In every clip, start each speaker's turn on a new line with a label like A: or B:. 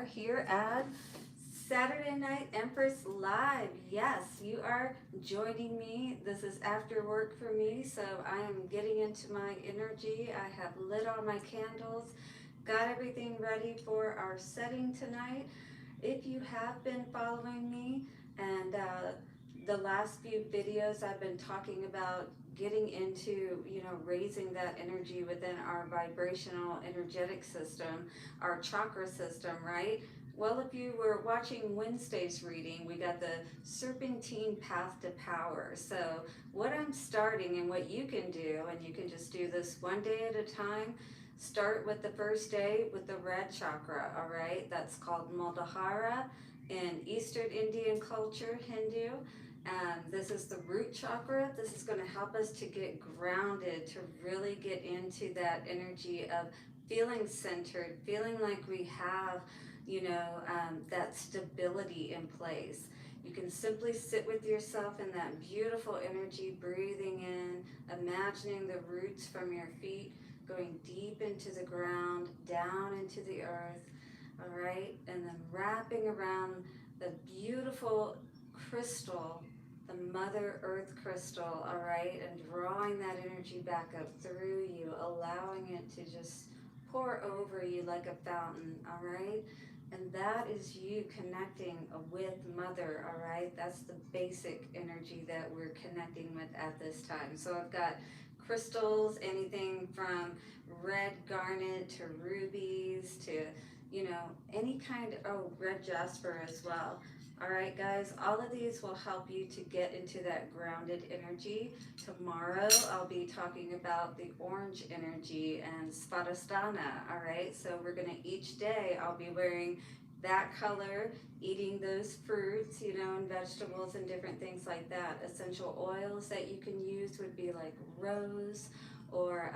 A: here at Saturday Night Empress Live. Yes, you are joining me. This is after work for me, so I am getting into my energy. I have lit all my candles, got everything ready for our setting tonight. If you have been following me and the last few videos, I've been talking about getting into, raising that energy within our vibrational energetic system, our chakra system, right? Well, if you were watching Wednesday's reading, we got the serpentine path to power. So what I'm starting and what you can do, and you can just do this one day at a time. Start with the first day with the red chakra, all right? That's called Muladhara in Eastern Indian culture, Hindu. This is the root chakra. This is going to help us to get grounded, to really get into that energy of feeling centered, feeling like we have, that stability in place. You can simply sit with yourself in that beautiful energy, breathing in, imagining the roots from your feet going deep into the ground, down into the earth, all right? And then wrapping around the beautiful crystal, the Mother Earth crystal, all right? And drawing that energy back up through you, allowing it to just pour over you like a fountain, all right? And that is you connecting with Mother, all right? That's the basic energy that we're connecting with at this time. So I've got crystals, anything from red garnet to rubies to, any kind of, red jasper as well. All right, guys, all of these will help you to get into that grounded energy. Tomorrow, I'll be talking about the orange energy and Svadhisthana, all right? So we're going to, each day, I'll be wearing that color, eating those fruits, and vegetables and different things like that. Essential oils that you can use would be like rose or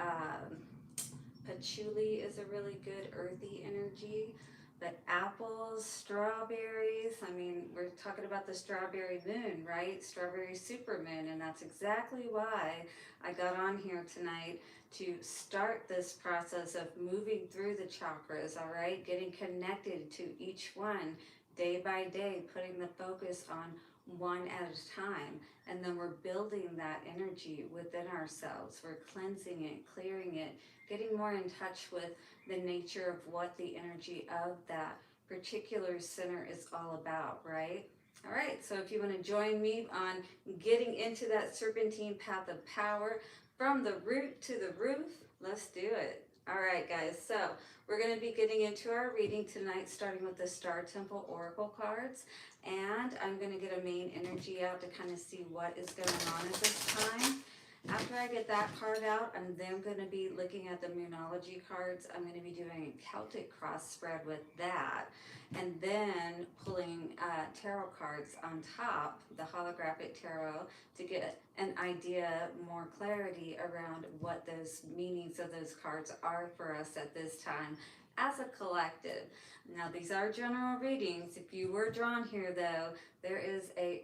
A: patchouli is a really good earthy energy. But apples, strawberries, I mean, we're talking about the strawberry moon, right? Strawberry supermoon, and that's exactly why I got on here tonight to start this process of moving through the chakras, all right? Getting connected to each one day by day, putting the focus on one at a time. And then we're building that energy within ourselves. We're cleansing it, clearing it, getting more in touch with the nature of what the energy of that particular center is all about, right? All right, so if you want to join me on getting into that serpentine path of power from the root to the roof, let's do it. All right, guys, so we're going to be getting into our reading tonight, starting with the Star Temple Oracle cards. And I'm going to get a main energy out to kind of see what is going on at this time. After I get that card out, I'm then going to be looking at the Moonology cards. I'm going to be doing a Celtic cross spread with that. And then pulling tarot cards on top, the holographic tarot, to get an idea, more clarity around what those meanings of those cards are for us at this time as a collective. Now, these are general readings. If you were drawn here, though, there is a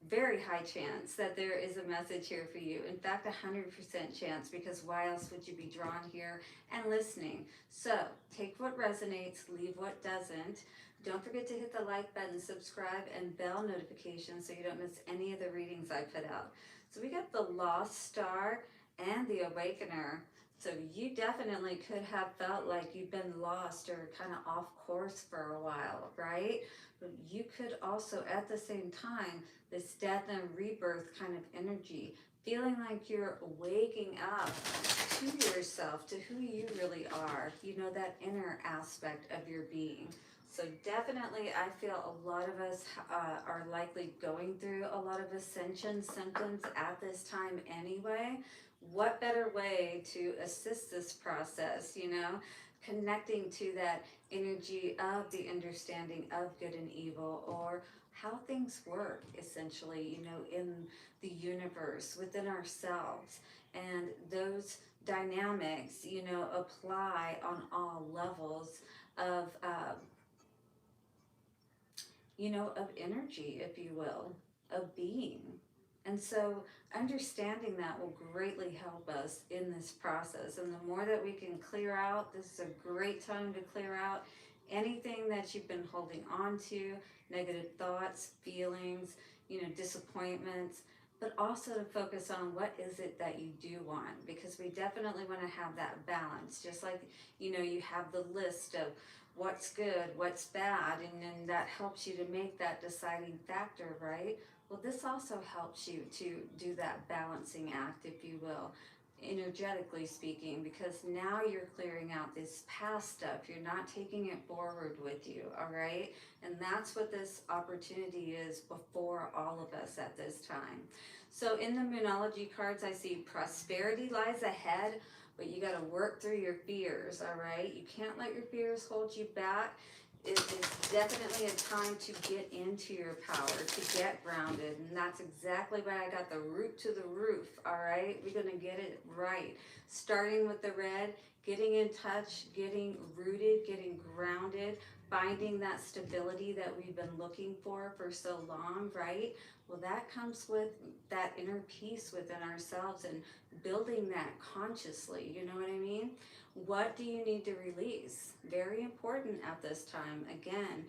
A: very high chance that there is a message here for you. In fact, 100% chance, because why else would you be drawn here and listening? So take what resonates, leave what doesn't. Don't forget to hit the like button, subscribe, and bell notifications so you don't miss any of the readings I put out. So we got the Lost Star and the Awakener. So you definitely could have felt like you've been lost or kind of off course for a while, right? But you could also, at the same time, this death and rebirth kind of energy, feeling like you're waking up to yourself, to who you really are, that inner aspect of your being. So definitely, I feel a lot of us are likely going through a lot of ascension symptoms at this time anyway. What better way to assist this process, connecting to that energy of the understanding of good and evil, or how things work essentially, in the universe, within ourselves. And those dynamics, apply on all levels of, of energy, if you will, of being. And so understanding that will greatly help us in this process. And the more that we can clear out, this is a great time to clear out anything that you've been holding on to, negative thoughts, feelings, disappointments, but also to focus on what is it that you do want, because we definitely want to have that balance. Just like, you have the list of what's good, what's bad, and then that helps you to make that deciding factor, right? Well, this also helps you to do that balancing act, if you will, energetically speaking, because now you're clearing out this past stuff. You're not taking it forward with you, all right? And that's what this opportunity is before all of us at this time. So in the Moonology cards, I see prosperity lies ahead, but you got to work through your fears, all right? You can't let your fears hold you back. It is definitely a time to get into your power, to get grounded, and that's exactly why I got the root to the roof, all right? We're going to get it right. Starting with the red, getting in touch, getting rooted, getting grounded, finding that stability that we've been looking for so long, right? Well, that comes with that inner peace within ourselves and building that consciously, you know what I mean? What do you need to release? Very important at this time. Again,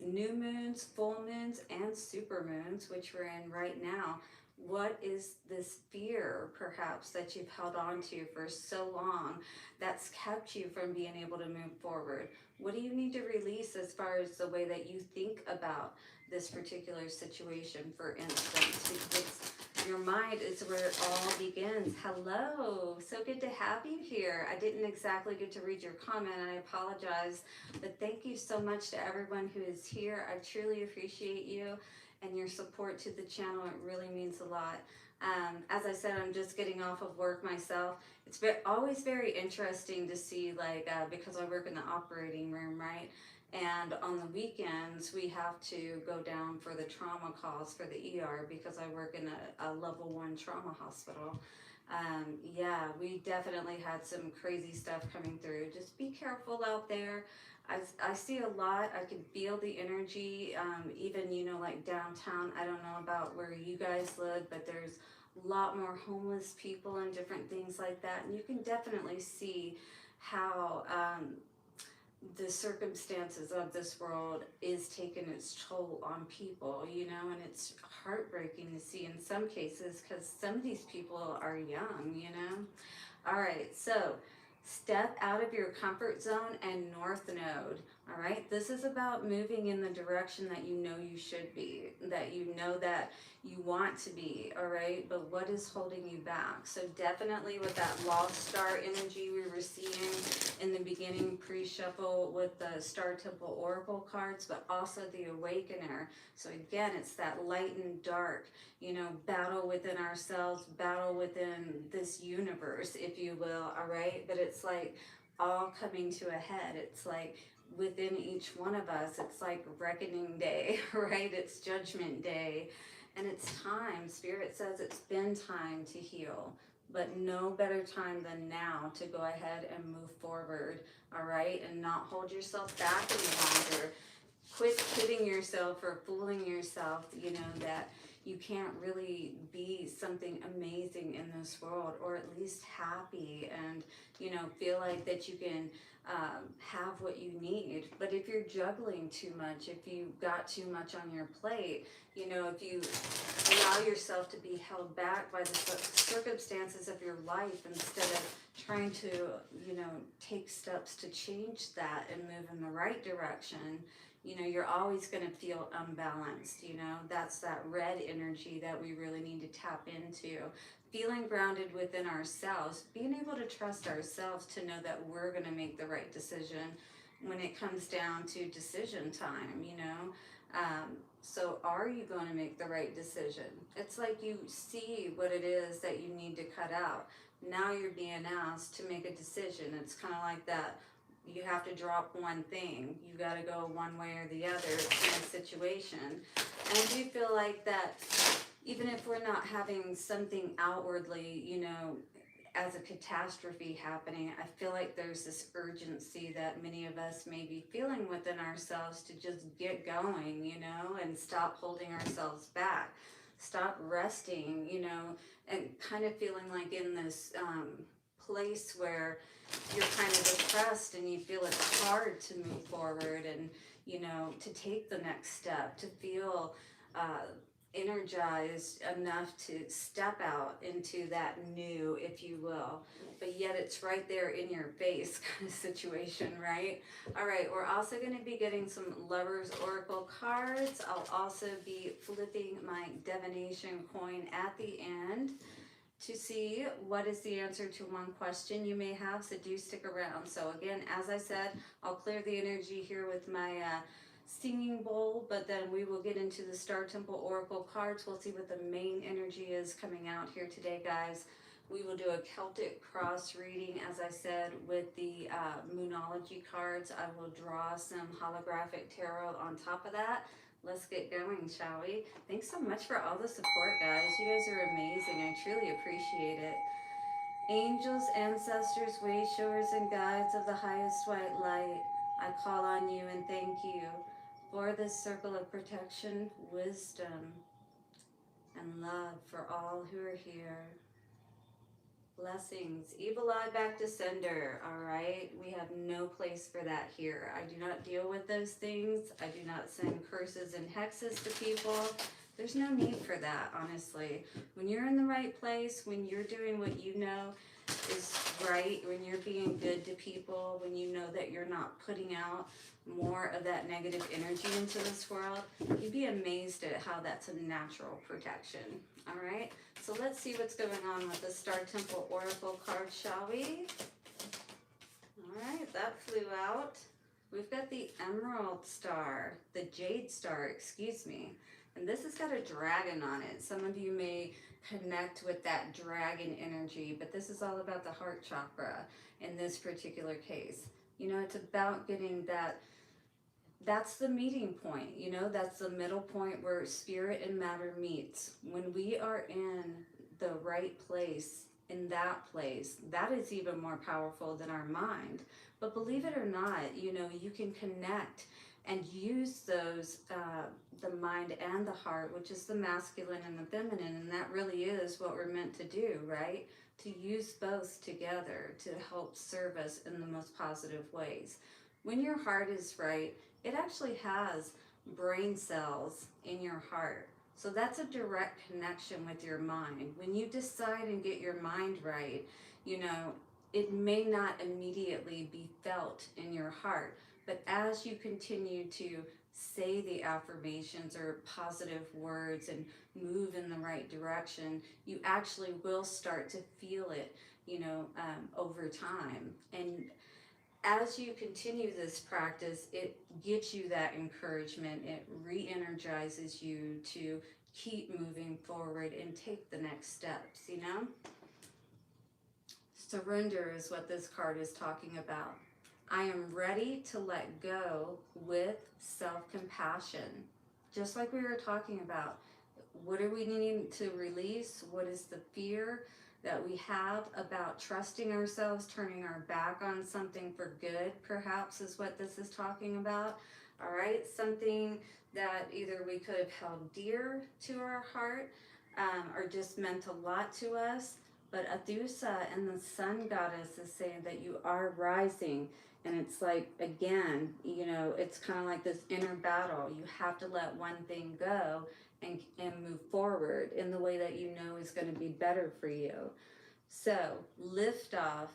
A: new moons, full moons, and super moons, which we're in right now. What is this fear, perhaps, that you've held on to for so long that's kept you from being able to move forward? What do you need to release as far as the way that you think about this particular situation, for instance? Because your mind is where it all begins. Hello, so good to have you here. I didn't exactly get to read your comment, and I apologize, but thank you so much to everyone who is here. I truly appreciate you and your support to the channel. It really means a lot. As I said, I'm just getting off of work myself. It's always very interesting to see, like, because I work in the operating room, right? And on the weekends, we have to go down for the trauma calls for the ER because I work in a level 1 trauma hospital. Yeah, we definitely had some crazy stuff coming through. Just be careful out there. I see a lot. I can feel the energy, even, like downtown. I don't know about where you guys live, but there's a lot more homeless people and different things like that. And you can definitely see how the circumstances of this world is taking its toll on people, and it's heartbreaking to see in some cases because some of these people are young. All right, so step out of your comfort zone and North Node. All right, this is about moving in the direction that you know you should be, that you know that you want to be. All right, but what is holding you back? So definitely with that Lost Star energy we were seeing in the beginning pre-shuffle with the Star Temple Oracle cards, but also the Awakener. So again, it's that light and dark, battle within ourselves, battle within this universe, if you will, all right? But it's like all coming to a head. It's like within each one of us, it's like reckoning day, right? It's judgment day. And it's time. Spirit says it's been time to heal, but no better time than now to go ahead and move forward, all right? And not hold yourself back any longer. Quit kidding yourself or fooling yourself, that you can't really be something amazing in this world, or at least happy, and, feel like that you can have what you need. But if you're juggling too much, if you've got too much on your plate, if you allow yourself to be held back by the circumstances of your life instead of trying to, take steps to change that and move in the right direction, you're always going to feel unbalanced. That's that red energy that we really need to tap into. Feeling grounded within ourselves, being able to trust ourselves to know that we're going to make the right decision when it comes down to decision time, So are you going to make the right decision? It's like you see what it is that you need to cut out. Now you're being asked to make a decision. It's kind of like that. You have to drop one thing. You got to go one way or the other in a situation. And I do feel like that even if we're not having something outwardly, as a catastrophe happening, I feel like there's this urgency that many of us may be feeling within ourselves to just get going, and stop holding ourselves back. Stop resting, and kind of feeling like in this place where you're kind of depressed and you feel it's hard to move forward and, you know, to take the next step, to feel energized enough to step out into that new, if you will, but yet it's right there in your face kind of situation, right? All right, we're also going to be getting some Lovers Oracle cards. I'll also be flipping my divination coin at the end to see what is the answer to one question you may have, so do stick around. So again, as I said, I'll clear the energy here with my singing bowl, but then we will get into the Star Temple Oracle cards. We'll see what the main energy is coming out here today, guys. We will do a Celtic cross reading, as I said, with the Moonology cards. I will draw some holographic tarot on top of that. Let's get going, shall we? Thanks so much for all the support, guys. You guys are amazing. I truly appreciate it. Angels, ancestors, way showers, and guides of the highest white light, I call on you and thank you for this circle of protection, wisdom, and love for all who are here. Blessings. Evil eye back to sender. All right. We have no place for that here. I do not deal with those things. I do not send curses and hexes to people. There's no need for that, honestly. When you're in the right place, when you're doing what you know is right, when you're being good to people, when you know that you're not putting out more of that negative energy into this world, you'd be amazed at how that's a natural protection. All right, so let's see what's going on with the Star Temple Oracle card, shall we? All right, that flew out. We've got the Emerald Star, the Jade Star, excuse me. And this has got a dragon on it. Some of you may connect with that dragon energy, but this is all about the heart chakra in this particular case. You know, it's about getting that, that's the meeting point, you know, that's the middle point where spirit and matter meets. When we are in the right place, in that place, that is even more powerful than our mind. But believe it or not, you know, you can connect and use those, the mind and the heart, which is the masculine and the feminine, and that really is what we're meant to do, right? To use both together to help serve us in the most positive ways. When your heart is right, it actually has brain cells in your heart. So that's a direct connection with your mind. When you decide and get your mind right, you know, it may not immediately be felt in your heart, but as you continue to say the affirmations or positive words and move in the right direction, you actually will start to feel it, you know, over time. And as you continue this practice, it gets you that encouragement. It re-energizes you to keep moving forward and take the next steps, you know? Surrender is what this card is talking about. I am ready to let go with self-compassion. Just like we were talking about, what are we needing to release? What is the fear that we have about trusting ourselves, turning our back on something for good, perhaps, is what this is talking about. All right, something that either we could have held dear to our heart or just meant a lot to us. But Athusa and the sun goddess is saying that you are rising. And it's like, again, you know, it's kind of like this inner battle. You have to let one thing go and move forward in the way that you know is going to be better for you. So, liftoff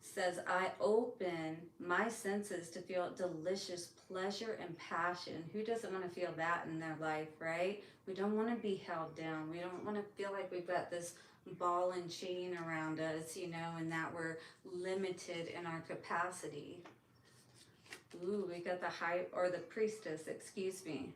A: says, I open my senses to feel delicious pleasure and passion. Who doesn't want to feel that in their life, right? We don't want to be held down. We don't want to feel like we've got this ball and chain around us, you know, and that we're limited in our capacity. Ooh, we got the high, or the priestess, excuse me.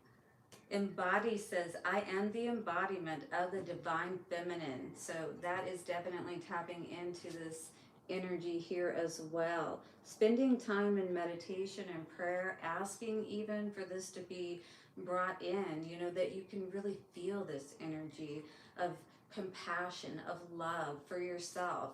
A: Embody says, I am the embodiment of the divine feminine. So that is definitely tapping into this energy here as well. Spending time in meditation and prayer, asking even for this to be brought in, you know, that you can really feel this energy of compassion, of love for yourself,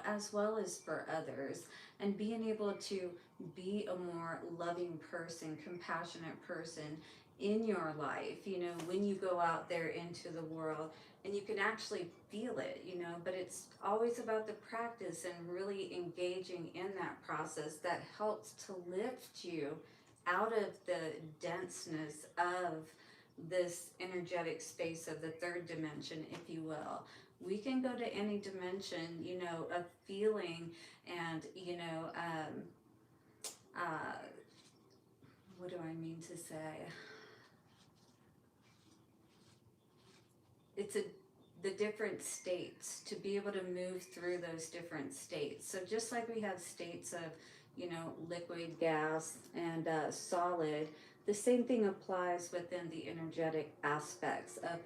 A: as well as for others, and being able to be a more loving person, compassionate person in your life, when you go out there into the world, and you can actually feel it, but it's always about the practice and really engaging in that process that helps to lift you out of the denseness of this energetic space of the third dimension, if you will. We can go to any dimension, of feeling and, uh, what do I mean to say? It's the different states, to be able to move through those different states. So just like we have states of, liquid, gas, and solid, the same thing applies within the energetic aspects of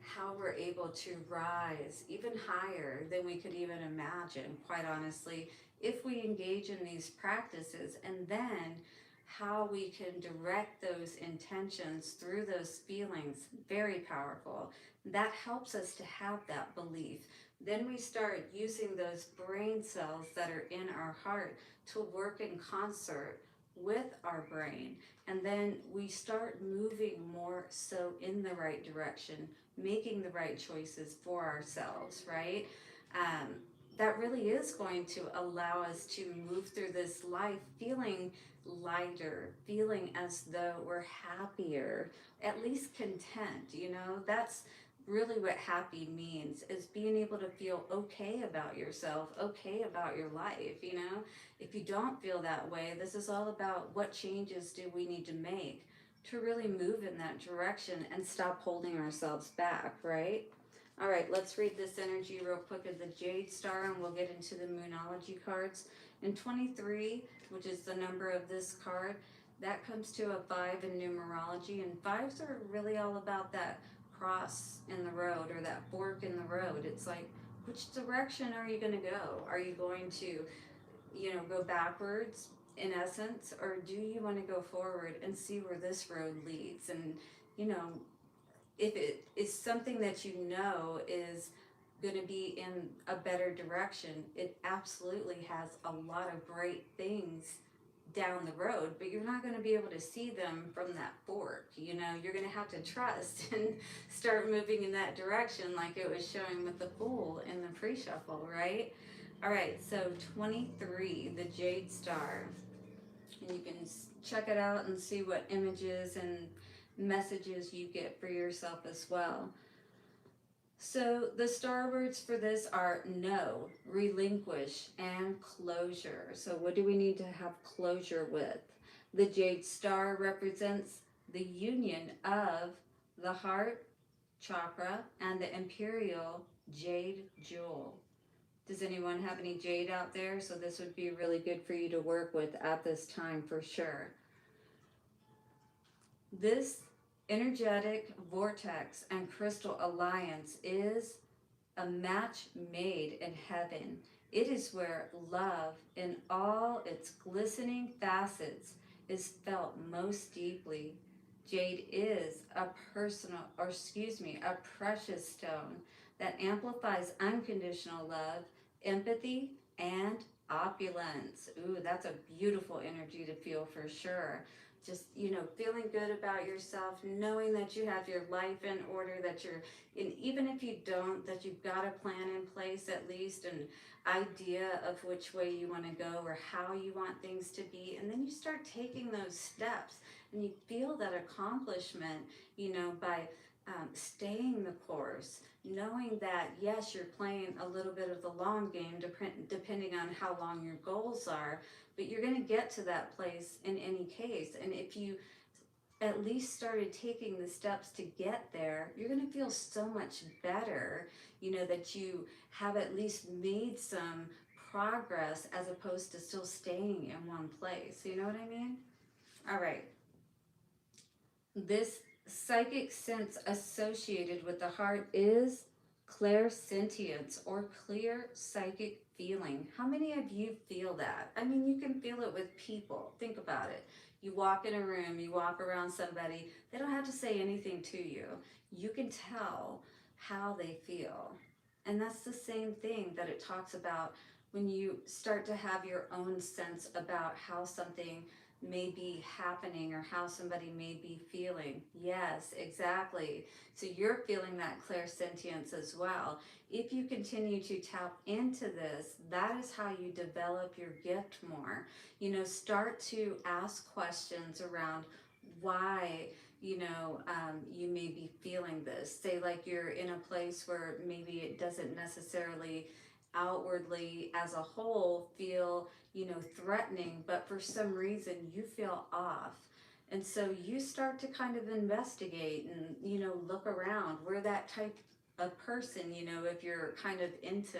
A: how we're able to rise even higher than we could even imagine, quite honestly, if we engage in these practices, and then how we can direct those intentions through those feelings. Very powerful. That helps us to have that belief. Then we start using those brain cells that are in our heart to work in concert with our brain. And then we start moving more so in the right direction, making the right choices for ourselves, right? Um, that really is going to allow us to move through this life feeling lighter, feeling as though we're happier, at least content, That's really what happy means, is being able to feel okay about yourself, okay about your life, If you don't feel that way, this is all about what changes do we need to make to really move in that direction and stop holding ourselves back, right? All right, let's read this energy real quick of the Jade Star, and we'll get into the Moonology cards. In 23, which is the number of this card, that comes to a 5 in numerology, and 5s are really all about that cross in the road, or that fork in the road. It's like, which direction are you going to go? Are you going to, go backwards in essence, or do you want to go forward and see where this road leads? And, you know, if it is something that is going to be in a better direction, it absolutely has a lot of great things down the road, but you're not going to be able to see them from that fork. You're going to have to trust and start moving in that direction, like it was showing with the Fool in the pre-shuffle, right? All right, so 23, the Jade Star, and you can check it out and see what images and messages you get for yourself as well. So the star words for this are know, relinquish, and closure. So what do we need to have closure with? The Jade Star represents the union of the heart chakra and the imperial jade jewel. Does anyone have any jade out there? So this would be really good for you to work with at this time for sure. This energetic vortex and crystal alliance is a match made in heaven. It is where love in all its glistening facets is felt most deeply. Jade is a a precious stone that amplifies unconditional love, empathy, and opulence. Ooh, that's a beautiful energy to feel for sure. Just, feeling good about yourself, knowing that you have your life in order, that you're, and even if you don't, that you've got a plan in place, at least an idea of which way you want to go or how you want things to be. And then you start taking those steps and you feel that accomplishment, by staying the course, knowing that, yes, you're playing a little bit of the long game, depending on how long your goals are, but you're going to get to that place in any case. And if you at least started taking the steps to get there, you're going to feel so much better, that you have at least made some progress as opposed to still staying in one place. You know what I mean? All right. This psychic sense associated with the heart is clairsentience, or clear psychic feeling. How many of you feel that? I mean, you can feel it with people. Think about it. You walk in a room, you walk around somebody, they don't have to say anything to you. You can tell how they feel. And that's the same thing that it talks about when you start to have your own sense about how something may be happening or how somebody may be feeling. Yes, exactly. So you're feeling that clairsentience as well. If you continue to tap into this, that is how you develop your gift more. Start to ask questions around why you may be feeling this. Say, like, you're in a place where maybe it doesn't necessarily outwardly as a whole feel, threatening, but for some reason you feel off. And so you start to kind of investigate and, look around. We're that type of person, if you're kind of into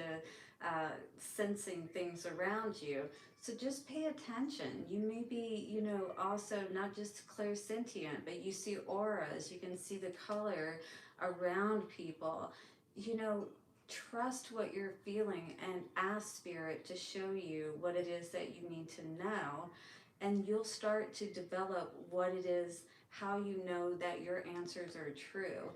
A: sensing things around you. So just pay attention. You may be, also not just clairsentient, but you see auras, you can see the color around people. You know, Trust what you're feeling and ask Spirit to show you what it is that you need to know. And you'll start to develop what it is, how you know that your answers are true.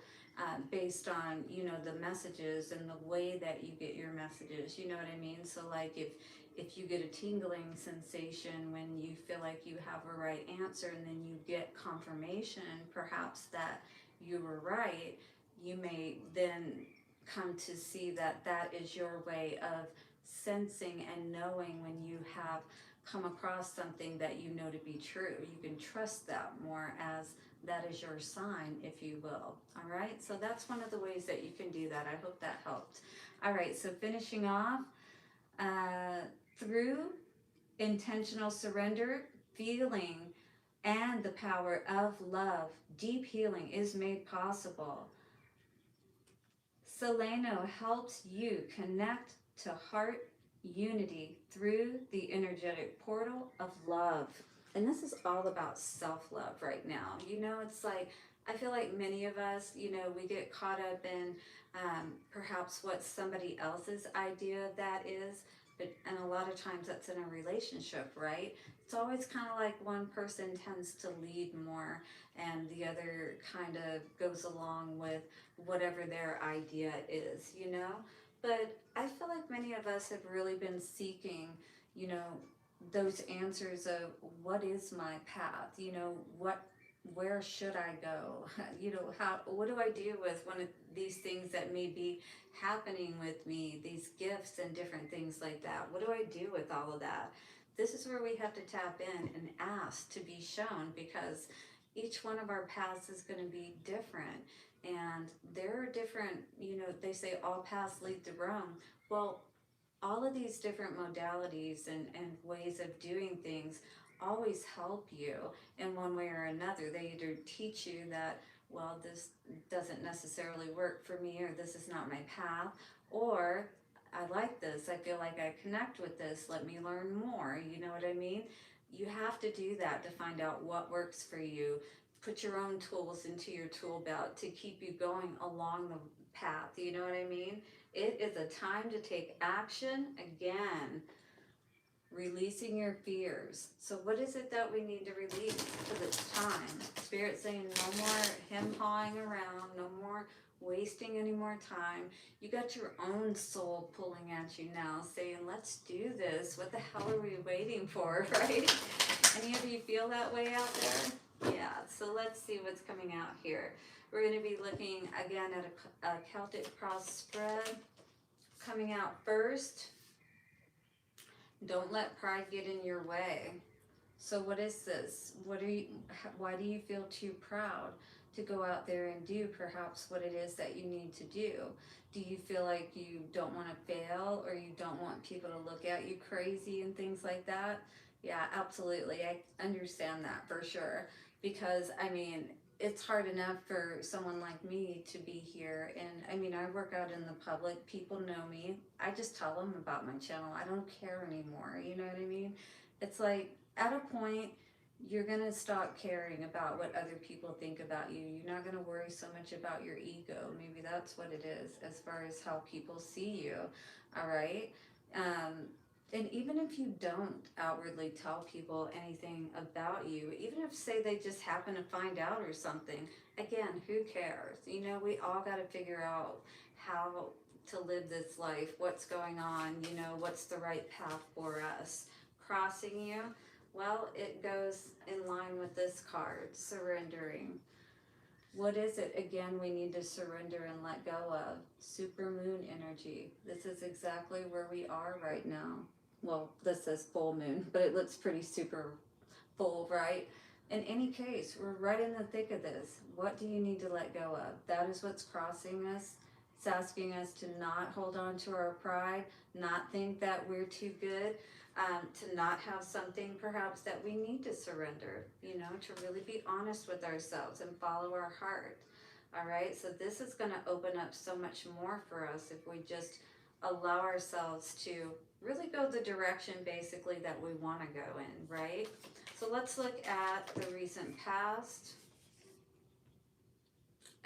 A: Based on the messages and the way that you get your messages, you know what I mean. So, like, if you get a tingling sensation when you feel like you have a right answer, and then you get confirmation perhaps that you were right, you may then come to see that that is your way of sensing and knowing when you have come across something that you know to be true. You can trust that more, as that is your sign, if you will. All right, so that's one of the ways that you can do that. I hope that helped. All right, so finishing off, uh, through intentional surrender, feeling, and the power of love, deep healing is made possible. Seleno helps you connect to heart unity through the energetic portal of love. And this is all about self-love right now. It's like, I feel like many of us, we get caught up in perhaps what somebody else's idea of that is. And a lot of times that's in a relationship, right? It's always kind of like one person tends to lead more and the other kind of goes along with whatever their idea is. But I feel like many of us have really been seeking, you know, those answers of what is my path, where should I go? What do I do with one of these things that may be happening with me, these gifts and different things like that? What do I do with all of that? This is where we have to tap in and ask to be shown, because each one of our paths is going to be different. And there are different, they say all paths lead to Rome. Well, all of these different modalities and ways of doing things always help you in one way or another. They either teach you that, well, this doesn't necessarily work for me, or this is not my path, or I like this, I feel like I connect with this, let me learn more. You know what I mean? You have to do that to find out what works for you. Put your own tools into your tool belt to keep you going along the path. You know what I mean? It is a time to take action again, releasing your fears. So what is it that we need to release? Because it's time. Spirit saying no more hem-hawing around, no more wasting any more time. You got your own soul pulling at you now, saying, let's do this. What the hell are we waiting for, right? Any of you feel that way out there? Yeah, so let's see what's coming out here. We're going to be looking again at a Celtic cross spread. Coming out first, don't let pride get in your way. So what is this? Why do you feel too proud to go out there and do perhaps what it is that you need to do? Do you feel like you don't want to fail, or you don't want people to look at you crazy and things like that? Yeah, absolutely. I understand that for sure. Because, it's hard enough for someone like me to be here. And I work out in the public. People know me. I just tell them about my channel. I don't care anymore. You know what I mean? It's like, at a point, you're going to stop caring about what other people think about you. You're not going to worry so much about your ego. Maybe that's what it is, as far as how people see you. All right? And even if you don't outwardly tell people anything about you, even if, say, they just happen to find out or something, again, who cares? You know, we all got to figure out how to live this life, what's going on, you know, what's the right path for us. Crossing you, well, it goes in line with this card, surrendering. What is it again we need to surrender and let go of? Supermoon energy. This is exactly where we are right now. Well, this says full moon, but it looks pretty super full, right? In any case, we're right in the thick of this. What do you need to let go of? That is what's crossing us. It's asking us to not hold on to our pride, not think that we're too good, to not have something perhaps that we need to surrender, you know, to really be honest with ourselves and follow our heart. All right, so this is going to open up so much more for us if we just allow ourselves to really go the direction basically that we want to go in, right? So let's look at the recent past.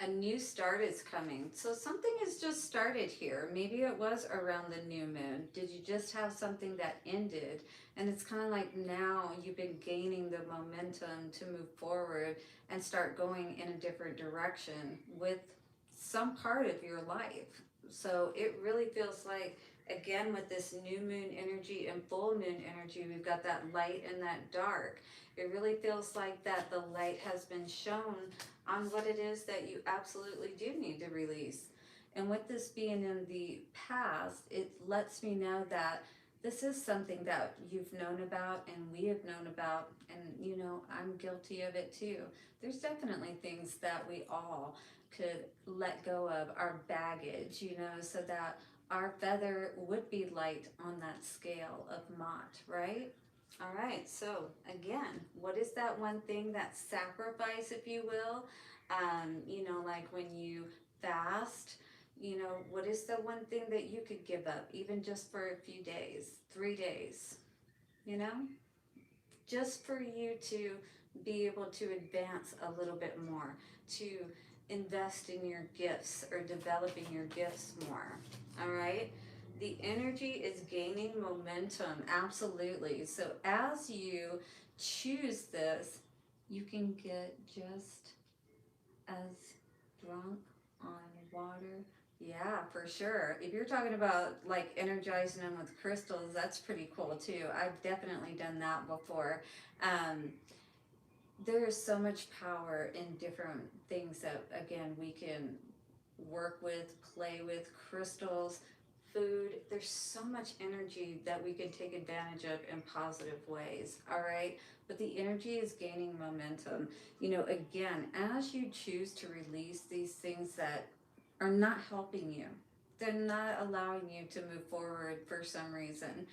A: A new start is coming. So something has just started here. Maybe it was around the new moon. Did you just have something that ended? And it's kind of like now you've been gaining the momentum to move forward and start going in a different direction with some part of your life. So it really feels like, again, with this new moon energy and full moon energy, we've got that light and that dark. It really feels like that the light has been shown on what it is that you absolutely do need to release. And with this being in the past, it lets me know that this is something that you've known about and we have known about, and you know, I'm guilty of it too. There's definitely things that we all could let go of, our baggage, you know, so that our feather would be light on that scale of Mott, right? All right, so again, what is that one thing, that sacrifice, if you will? You know, like when you fast, you know, what is the one thing that you could give up, even just for a few days, 3 days, you know? Just for you to be able to advance a little bit more, to invest in your gifts or developing your gifts more. All right? The energy is gaining momentum, absolutely. So as you choose this, you can get just as drunk on water. Yeah, for sure. If you're talking about like energizing them with crystals, that's pretty cool too. I've definitely done that before. Um, there is so much power in different things that, again, we can work with, play with, crystals, food. There's so much energy that we can take advantage of in positive ways, all right? But the energy is gaining momentum. You know, again, as you choose to release these things that are not helping you, they're not allowing you to move forward for some reason.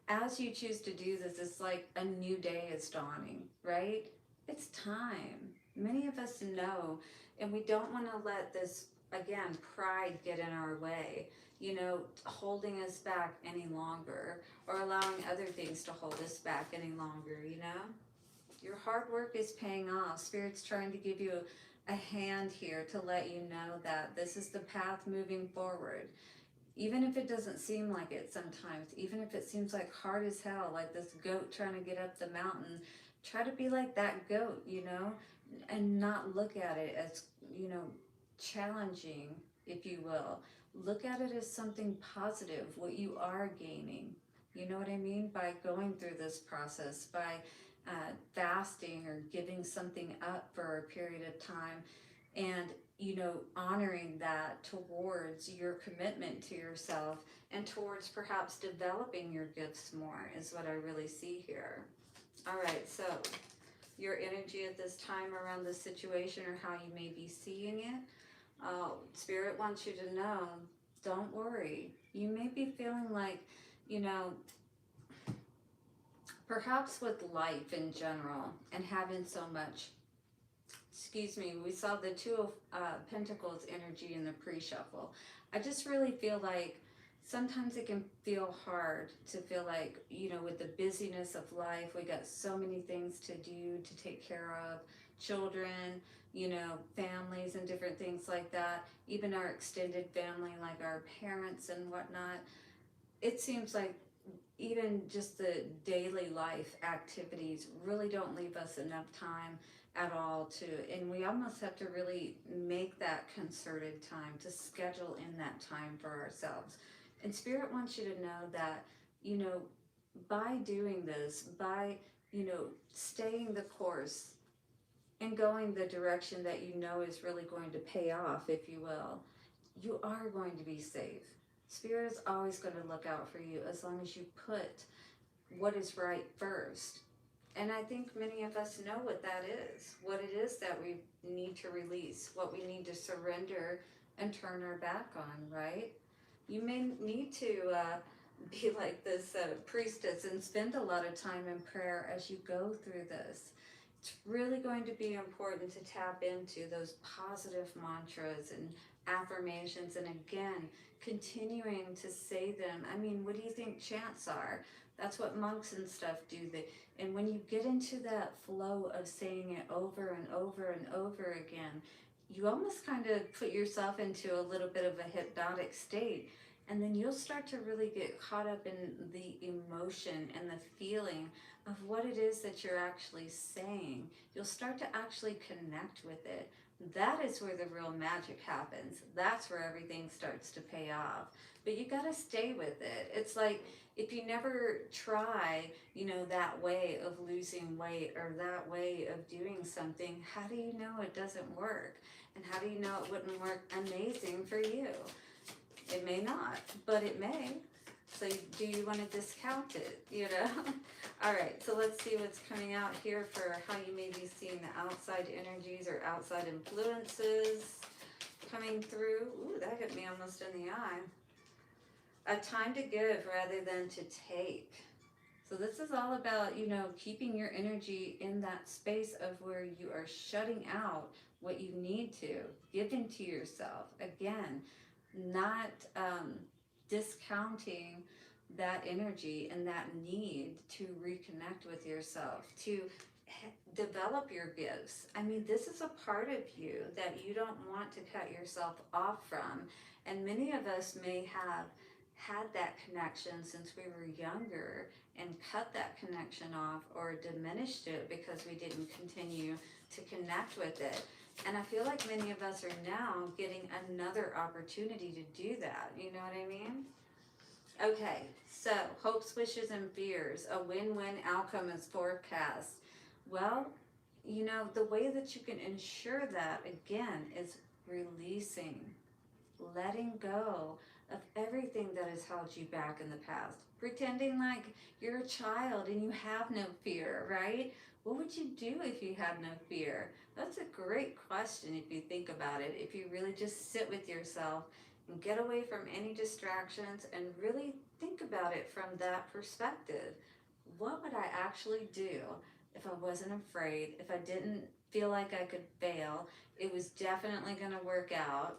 A: As you choose to do this, it's like a new day is dawning, right? It's time. Many of us know, and we don't want to let this, again, pride get in our way, you know, holding us back any longer, or allowing other things to hold us back any longer, you know? Your hard work is paying off. Spirit's trying to give you a hand here to let you know that this is the path moving forward. Even if it doesn't seem like it sometimes, even if it seems like hard as hell, like this goat trying to get up the mountain, try to be like that goat, you know, and not look at it as, you know, challenging, if you will. Look at it as something positive, what you are gaining. You know what I mean? By going through this process, by fasting or giving something up for a period of time, and you know, honoring that towards your commitment to yourself and towards perhaps developing your gifts more is what I really see here. All right, so your energy at this time around this situation, or how you may be seeing it. Spirit wants you to know, don't worry. You may be feeling like, you know, perhaps with life in general and having so much, excuse me, we saw the Two of Pentacles energy in the pre-shuffle. I just really feel like sometimes it can feel hard to feel like, you know, with the busyness of life, we got so many things to do, to take care of, children, you know, families and different things like that, even our extended family, like our parents and whatnot. It seems like even just the daily life activities really don't leave us enough time at all to, and we almost have to really make that concerted time to schedule in that time for ourselves. And Spirit wants you to know that, you know, by doing this, by, staying the course and going the direction that you know is really going to pay off, if you will, you are going to be safe. Spirit is always going to look out for you as long as you put what is right first. And I think many of us know what that is, what it is that we need to release, what we need to surrender and turn our back on, right? You may need to be like this priestess and spend a lot of time in prayer as you go through this. It's really going to be important to tap into those positive mantras and affirmations, and again, continuing to say them. I mean, what do you think chants are? That's what monks and stuff do. And when you get into that flow of saying it over and over and over again, you almost kind of put yourself into a little bit of a hypnotic state. And then you'll start to really get caught up in the emotion and the feeling of what it is that you're actually saying. You'll start to actually connect with it. That is where the real magic happens. That's where everything starts to pay off. But you got to stay with it. It's like if you never try, that way of losing weight or that way of doing something, how do you know it doesn't work? And how do you know it wouldn't work amazing for you? It may not, but it may. So do you want to discount it, All right, so let's see what's coming out here for how you may be seeing the outside energies or outside influences coming through. Ooh, that hit me almost in the eye. A time to give rather than to take. So this is all about, keeping your energy in that space of where you are shutting out what you need to, giving to yourself. Again, not discounting that energy and that need to reconnect with yourself, to develop your gifts. I mean, this is a part of you that you don't want to cut yourself off from. And many of us may have had that connection since we were younger and cut that connection off or diminished it because we didn't continue to connect with it. And I feel like many of us are now getting another opportunity to do that. You know what I mean? Okay, so hopes, wishes, and fears. A win-win outcome is forecast. Well, the way that you can ensure that, again, is releasing, letting go of everything that has held you back in the past. Pretending like you're a child and you have no fear, right? What would you do if you had no fear? That's a great question if you think about it. If you really just sit with yourself and get away from any distractions and really think about it from that perspective. What would I actually do if I wasn't afraid, if I didn't feel like I could fail? It was definitely going to work out,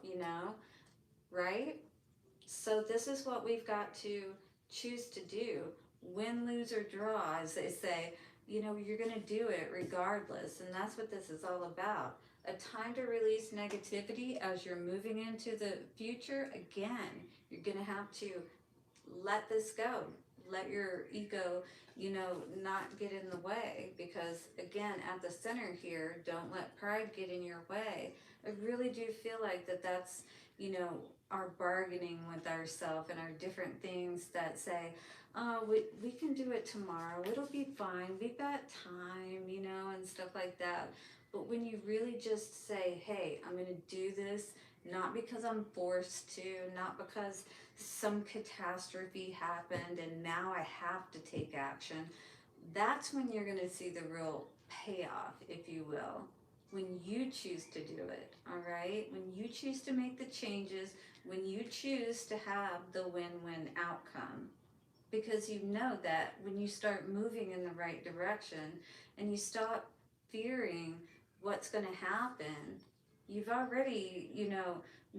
A: right? So this is what we've got to choose to do. Win, lose, or draw, as they say, you're going to do it regardless. And that's what this is all about. A time to release negativity as you're moving into the future. Again, you're going to have to let this go. Let your ego, not get in the way. Because, again, at the center here, don't let pride get in your way. I really do feel like that's, our bargaining with ourselves and our different things that say, oh, we can do it tomorrow. It'll be fine. We've got time, and stuff like that. But when you really just say, hey, I'm going to do this, not because I'm forced to, not because some catastrophe happened and now I have to take action, that's when you're going to see the real payoff, if you will. When you choose to do it, all right? When you choose to make the changes, when you choose to have the win-win outcome. Because you know that when you start moving in the right direction and you stop fearing what's going to happen, you've already,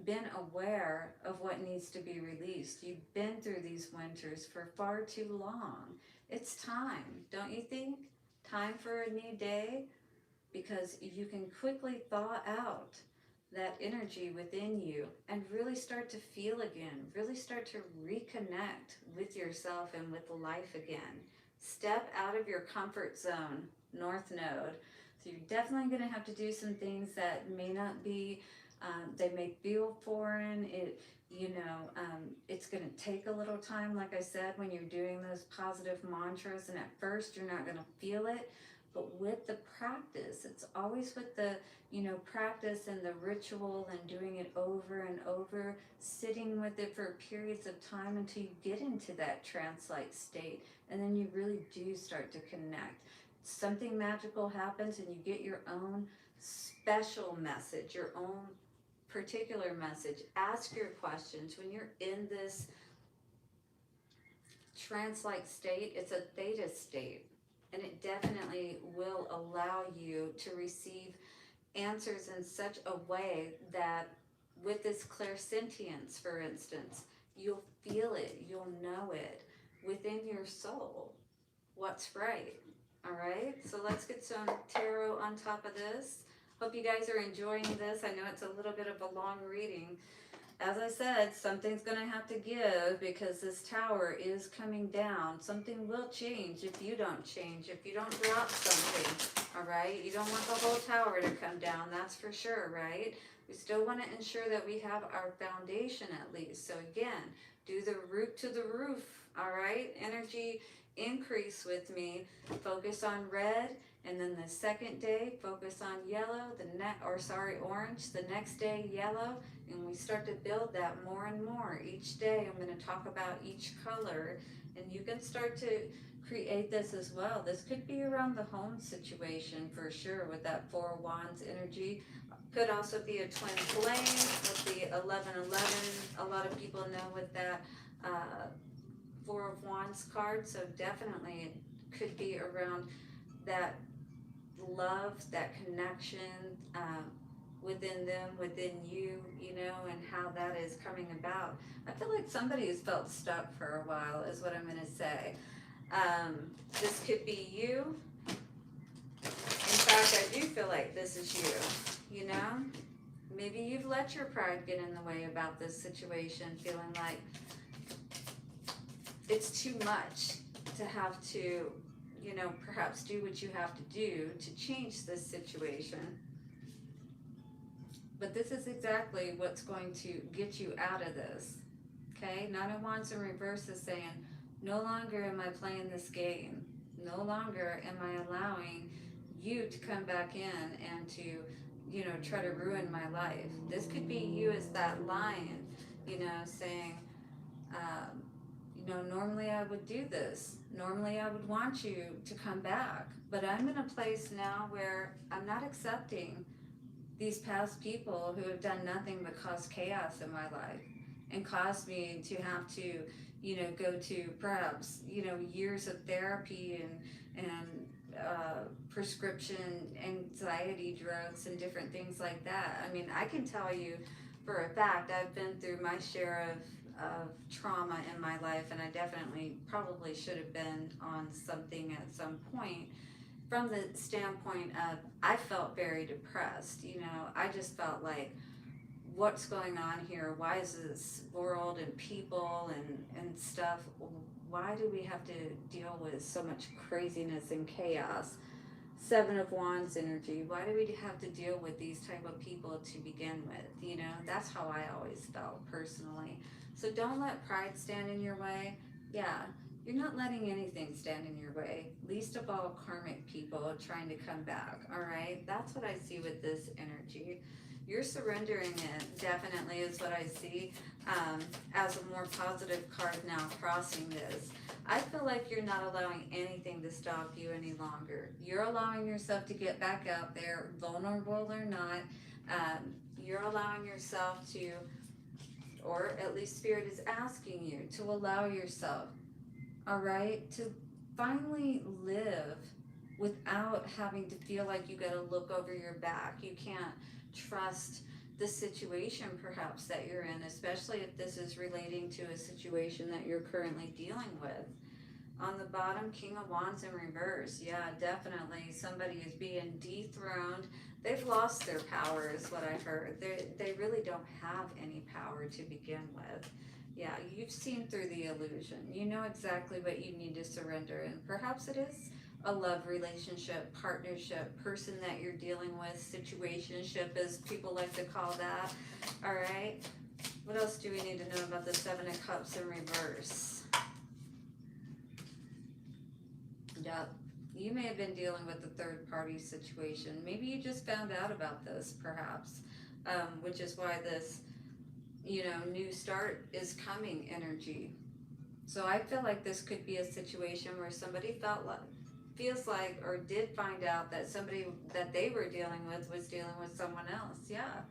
A: been aware of what needs to be released. You've been through these winters for far too long. It's time, don't you think? Time for a new day, because you can quickly thaw out that energy within you and really start to feel again, really start to reconnect with yourself and with life again. Step out of your comfort zone, North Node. So you're definitely going to have to do some things that may not be, they may feel foreign. It's going to take a little time, like I said, when you're doing those positive mantras, and at first you're not going to feel it. But with the practice, it's always with the practice and the ritual and doing it over and over, sitting with it for periods of time until you get into that trance-like state, and then you really do start to connect. Something magical happens and you get your own special message, your own particular message. Ask your questions. When you're in this trance-like state, it's a theta state, and it definitely will allow you to receive answers in such a way that with this clairsentience, for instance, you'll feel it, you'll know it within your soul what's right. All right, so let's get some tarot on top of this. Hope you guys are enjoying this. I know it's a little bit of a long reading. As I said, something's going to have to give because this tower is coming down. Something will change if you don't change, if you don't drop something, all right? You don't want the whole tower to come down, that's for sure, right? We still want to ensure that we have our foundation at least. So again, do the root to the roof, all right? Energy increase with me. Focus on red. And then the second day, focus on yellow, orange. The next day, yellow. And we start to build that more and more. Each day, I'm going to talk about each color. And you can start to create this as well. This could be around the home situation for sure with that Four of Wands energy. Could also be a twin flame with the 1111. A lot of people know with that Four of Wands card. So definitely it could be around that love, that connection within them, within you, and how that is coming about. I feel like somebody has felt stuck for a while is what I'm going to say. This could be you. In fact, I do feel like this is you, Maybe you've let your pride get in the way about this situation, feeling like it's too much to have to perhaps do what you have to do to change this situation. But this is exactly what's going to get you out of this. Okay? Nine of Wands in reverse is saying, no longer am I playing this game. No longer am I allowing you to come back in and to, try to ruin my life. This could be you as that lion, saying, normally I would do this. Normally I would want you to come back. But I'm in a place now where I'm not accepting these past people who have done nothing but cause chaos in my life and caused me to have to, go to perhaps, years of therapy and prescription anxiety drugs and different things like that. I mean, I can tell you for a fact I've been through my share of trauma in my life, and I definitely probably should have been on something at some point. From the standpoint of, I felt very depressed. I just felt like, what's going on here? Why is this world and people and stuff, why do we have to deal with so much craziness and chaos? Seven of Wands energy. Why do we have to deal with these type of people to begin with? That's how I always felt personally. So don't let pride stand in your way. Yeah, you're not letting anything stand in your way. Least of all karmic people trying to come back, all right? That's what I see with this energy. You're surrendering it, definitely, is what I see as a more positive card now crossing this. I feel like you're not allowing anything to stop you any longer. You're allowing yourself to get back out there, vulnerable or not. You're allowing yourself to, or at least Spirit is asking you to allow yourself, all right, to finally live without having to feel like you got to look over your back. You can't trust the situation perhaps that you're in, especially if this is relating to a situation that you're currently dealing with. On the bottom, King of Wands in reverse. Yeah, definitely. Somebody is being dethroned. They've lost their power, is what I heard. They really don't have any power to begin with. Yeah, you've seen through the illusion. You know exactly what you need to surrender. And perhaps it is a love relationship, partnership, person that you're dealing with, situationship, as people like to call that. All right. What else do we need to know about the Seven of Cups in reverse? Yep. You may have been dealing with a third party situation. Maybe you just found out about this, perhaps, which is why this, new start is coming energy. So I feel like this could be a situation where somebody feels like, or did find out that somebody that they were dealing with was dealing with someone else. Yeah.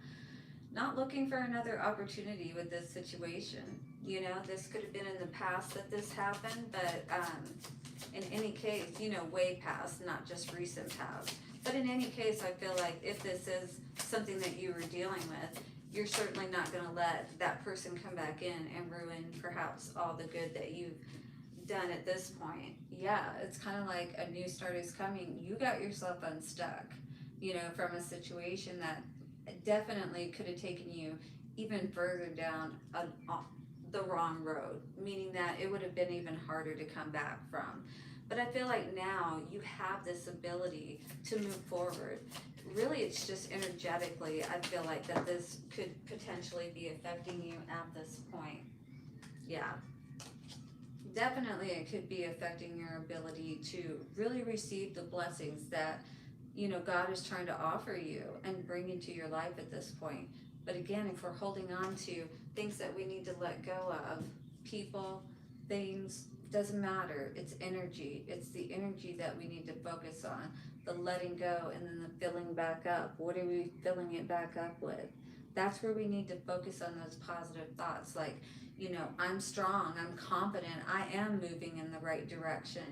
A: Not looking for another opportunity with this situation. This could have been in the past that this happened, but in any case, way past, not just recent past. But in any case, I feel like if this is something that you were dealing with, you're certainly not going to let that person come back in and ruin perhaps all the good that you've done at this point. Yeah, it's kind of like a new start is coming. You got yourself unstuck, from a situation that definitely could have taken you even further down the wrong road, meaning that it would have been even harder to come back from. But I feel like now you have this ability to move forward. Really, it's just energetically, I feel like that this could potentially be affecting you at this point. Yeah. Definitely, it could be affecting your ability to really receive the blessings that God is trying to offer you and bring into your life at this point. But again, if we're holding on to things that we need to let go of, people, things, doesn't matter. It's energy. It's the energy that we need to focus on. The letting go and then the filling back up. What are we filling it back up with? That's where we need to focus on those positive thoughts. Like, I'm strong, I'm confident, I am moving in the right direction.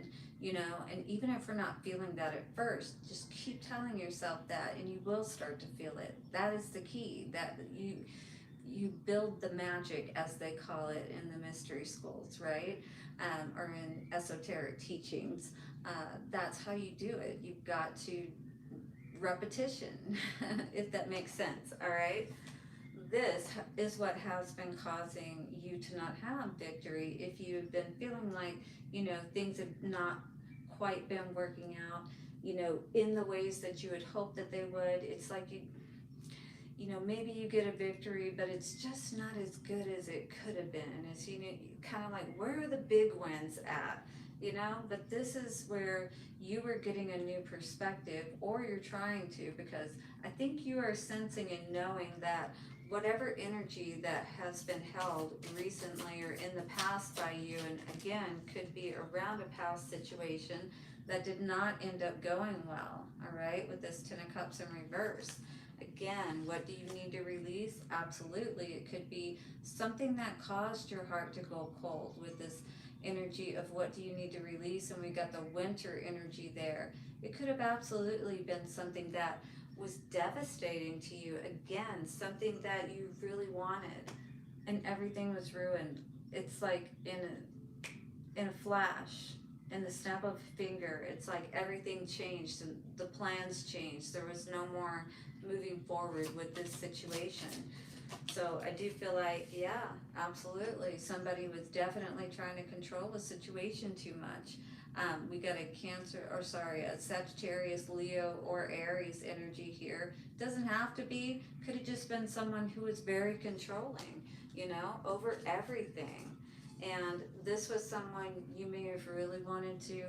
A: And even if we're not feeling that at first, just keep telling yourself that and you will start to feel it. That is the key, that you build the magic, as they call it in the mystery schools, right? Or in esoteric teachings. That's how you do it. You've got to repetition, if that makes sense, all right? This is what has been causing you to not have victory. If you've been feeling like, things have not quite been working out, in the ways that you had hoped that they would, it's like maybe you get a victory, but it's just not as good as it could have been. And it's, kind of like, where are the big wins at? But this is where you are getting a new perspective, or you're trying to, because I think you are sensing and knowing that whatever energy that has been held recently or in the past by you, and again, could be around a past situation that did not end up going well, all right, with this Ten of Cups in reverse. Again, what do you need to release? Absolutely. It could be something that caused your heart to go cold with this energy of what do you need to release, and we got the winter energy there. It could have absolutely been something that was devastating to you. Again, something that you really wanted and everything was ruined. It's like in a flash, in the snap of a finger, it's like everything changed and the plans changed. There was no more moving forward with this situation. So I do feel like, yeah, absolutely, somebody was definitely trying to control the situation too much. We got a Sagittarius, Leo, or Aries energy here. Doesn't have to be, could have just been someone who was very controlling, over everything. And this was someone you may have really wanted to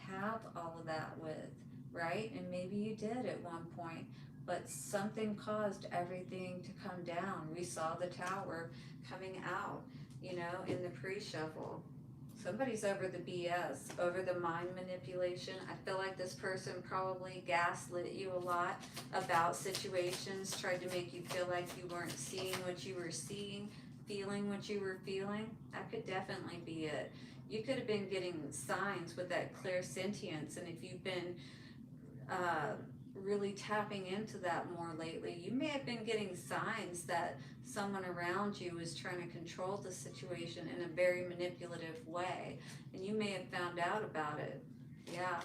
A: have all of that with, right? And maybe you did at one point, but something caused everything to come down. We saw the tower coming out, in the pre-shuffle. Somebody's over the BS, over the mind manipulation. I feel like this person probably gaslit you a lot about situations, tried to make you feel like you weren't seeing what you were seeing, feeling what you were feeling. That could definitely be it. You could have been getting signs with that clairsentience, and if you've been really tapping into that more lately. You may have been getting signs that someone around you is trying to control the situation in a very manipulative way, and you may have found out about it. Yeah.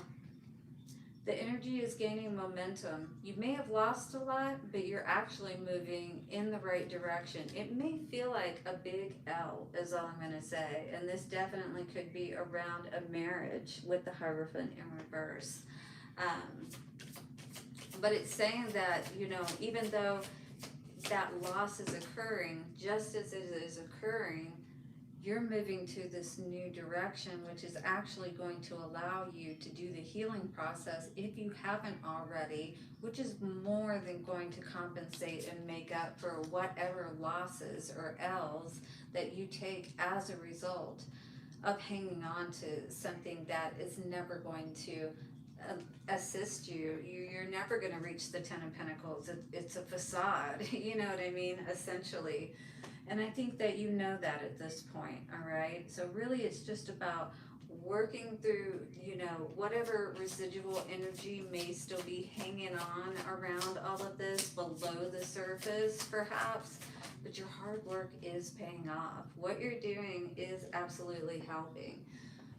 A: The energy is gaining momentum. You may have lost a lot, but you're actually moving in the right direction. It may feel like a big L, is all I'm going to say. And this definitely could be around a marriage with the Hierophant in reverse. Um, but it's saying that, even though that loss is occurring, just as it is occurring, you're moving to this new direction, which is actually going to allow you to do the healing process if you haven't already, which is more than going to compensate and make up for whatever losses or L's that you take as a result of hanging on to something that is never going to assist you. You're never going to reach the Ten of Pentacles. It's a facade, you know what I mean, essentially. And I think that you know that at this point, all right? So really it's just about working through, whatever residual energy may still be hanging on around all of this below the surface, perhaps, but your hard work is paying off. What you're doing is absolutely helping,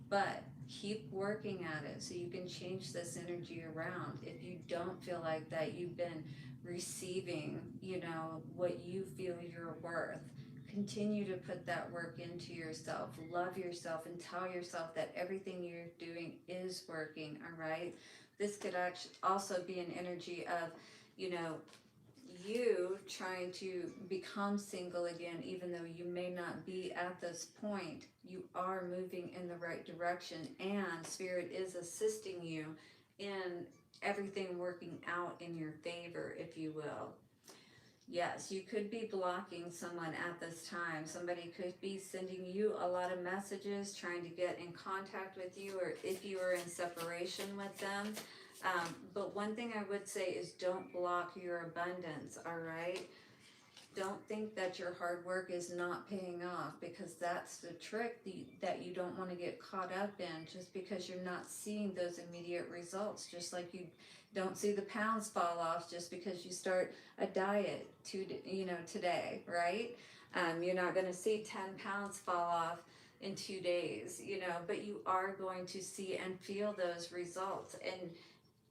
A: but keep working at it so you can change this energy around. If you don't feel like that you've been receiving, what you feel you're worth, continue to put that work into yourself. Love yourself and tell yourself that everything you're doing is working, all right? This could actually also be an energy of, you know, you trying to become single again, even though you may not be at this point. You are moving in the right direction, and Spirit is assisting you in everything working out in your favor, if you will. Yes, you could be blocking someone at this time. Somebody could be sending you a lot of messages, trying to get in contact with you, or if you are in separation with them. But one thing I would say is don't block your abundance, all right? Don't think that your hard work is not paying off, because that's the trick that you don't want to get caught up in, just because you're not seeing those immediate results. Just like you don't see the pounds fall off just because you start a diet today, right? You're not going to see 10 pounds fall off in 2 days, but you are going to see and feel those results. And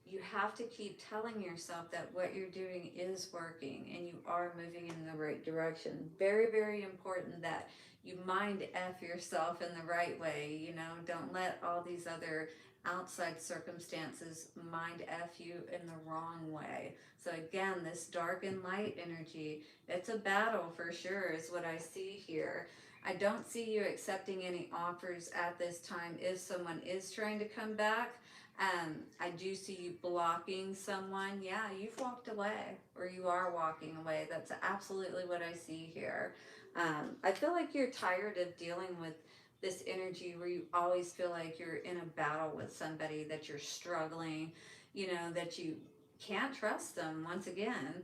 A: you have to keep telling yourself that what you're doing is working and you are moving in the right direction. Very, very important that you mind F yourself in the right way. Don't let all these other outside circumstances mind F you in the wrong way. So again, this dark and light energy, it's a battle for sure, is what I see here. I don't see you accepting any offers at this time if someone is trying to come back. I do see you blocking someone. Yeah, you've walked away, or you are walking away. That's absolutely what I see here. I feel like you're tired of dealing with this energy where you always feel like you're in a battle with somebody, that you're struggling, that you can't trust them once again.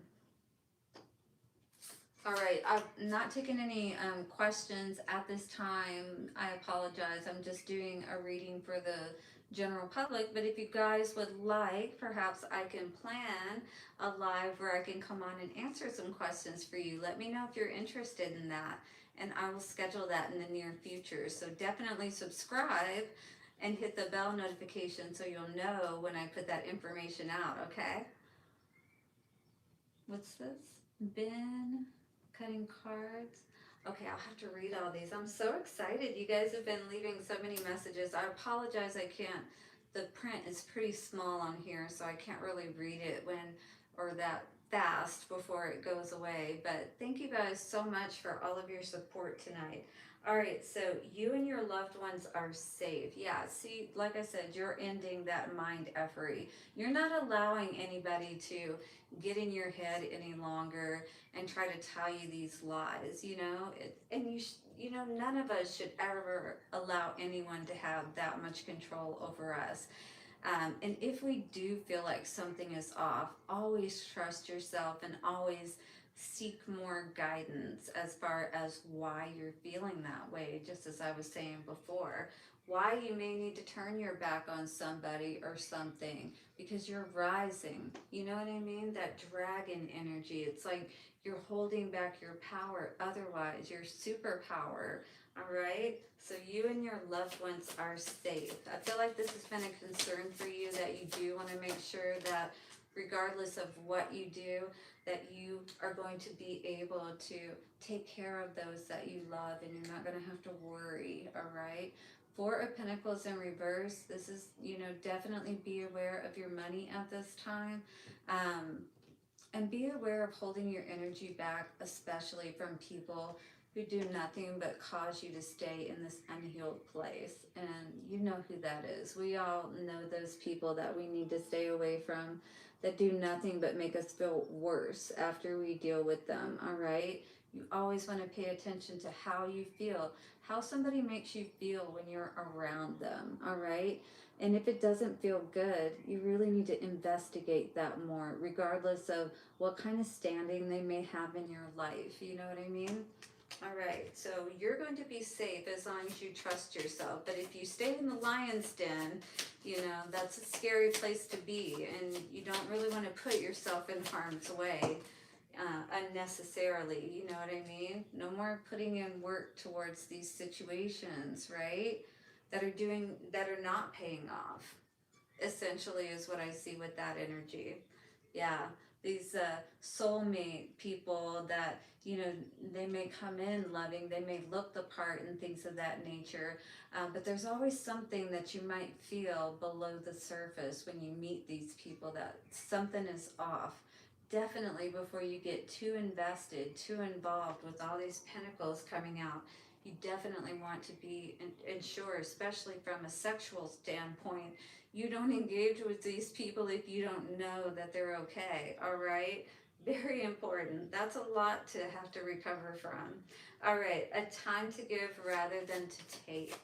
A: All right, I've not taken any questions at this time. I apologize. I'm just doing a reading for the general public, but if you guys would like, perhaps I can plan a live where I can come on and answer some questions for you. Let me know if you're interested in that, and I will schedule that in the near future. So definitely subscribe and hit the bell notification so you'll know when I put that information out, okay? What's this? Bin cutting cards. Okay, I'll have to read all these. I'm so excited. You guys have been leaving so many messages. I apologize, I can't. The print is pretty small on here, so I can't really read it that fast before it goes away. But thank you guys so much for all of your support tonight. All right, so you and your loved ones are safe. Yeah, see, like I said, you're ending that mind effery. You're not allowing anybody to get in your head any longer and try to tell you these lies, none of us should ever allow anyone to have that much control over us. And if we do feel like something is off, always trust yourself and always seek more guidance as far as why you're feeling that way, just as I was saying before. why you may need to turn your back on somebody or something, because you're rising. You know what I mean? That dragon energy. It's like you're holding back your power, otherwise, your superpower. All right? So you and your loved ones are safe. I feel like this has been a concern for you, that you do want to make sure that regardless of what you do, that you are going to be able to take care of those that you love, and you're not going to have to worry. All right? Four of Pentacles in reverse. This is, definitely be aware of your money at this time. Um, and be aware of holding your energy back, especially from people who do nothing but cause you to stay in this unhealed place. And you know who that is. We all know those people that we need to stay away from, that do nothing but make us feel worse after we deal with them, all right? You always want to pay attention to how you feel, how somebody makes you feel when you're around them, all right? And if it doesn't feel good, you really need to investigate that more, regardless of what kind of standing they may have in your life. You know what I mean? All right, so you're going to be safe as long as you trust yourself. But if you stay in the lion's den, that's a scary place to be. And you don't really want to put yourself in harm's way unnecessarily. You know what I mean? No more putting in work towards these situations, right? That are not paying off, essentially, is what I see with that energy. Yeah, these soulmate people that, they may come in loving, they may look the part and things of that nature, but there's always something that you might feel below the surface when you meet these people, that something is off. Definitely, before you get too invested, too involved with all these pentacles coming out, you definitely want to be ensure, especially from a sexual standpoint, you don't engage with these people if you don't know that they're okay, all right? Very important. That's a lot to have to recover from. All right, a time to give rather than to take.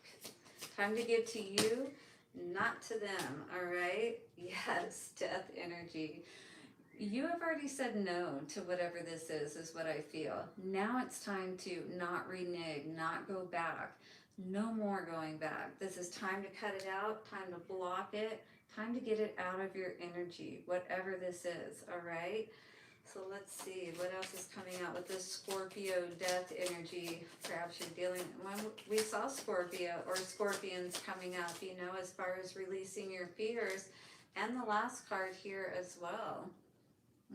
A: Time to give to you, not to them, all right? Yes, death energy. You have already said no to whatever this is what I feel. Now it's time to not renege, not go back. No more going back. This is time to cut it out, time to block it, time to get it out of your energy, whatever this is, all right? So let's see, what else is coming out with this Scorpio death energy? Perhaps you're dealing, when we saw Scorpio or scorpions coming up, as far as releasing your fears, and the last card here as well.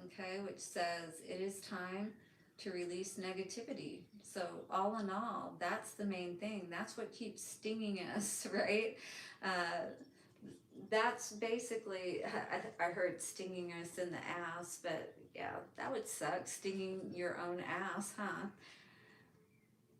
A: Okay, which says it is time to release negativity. So all in all, that's the main thing. That's what keeps stinging us, right? Uh, that's basically, I heard stinging us in the ass, but yeah, that would suck, stinging your own ass, huh?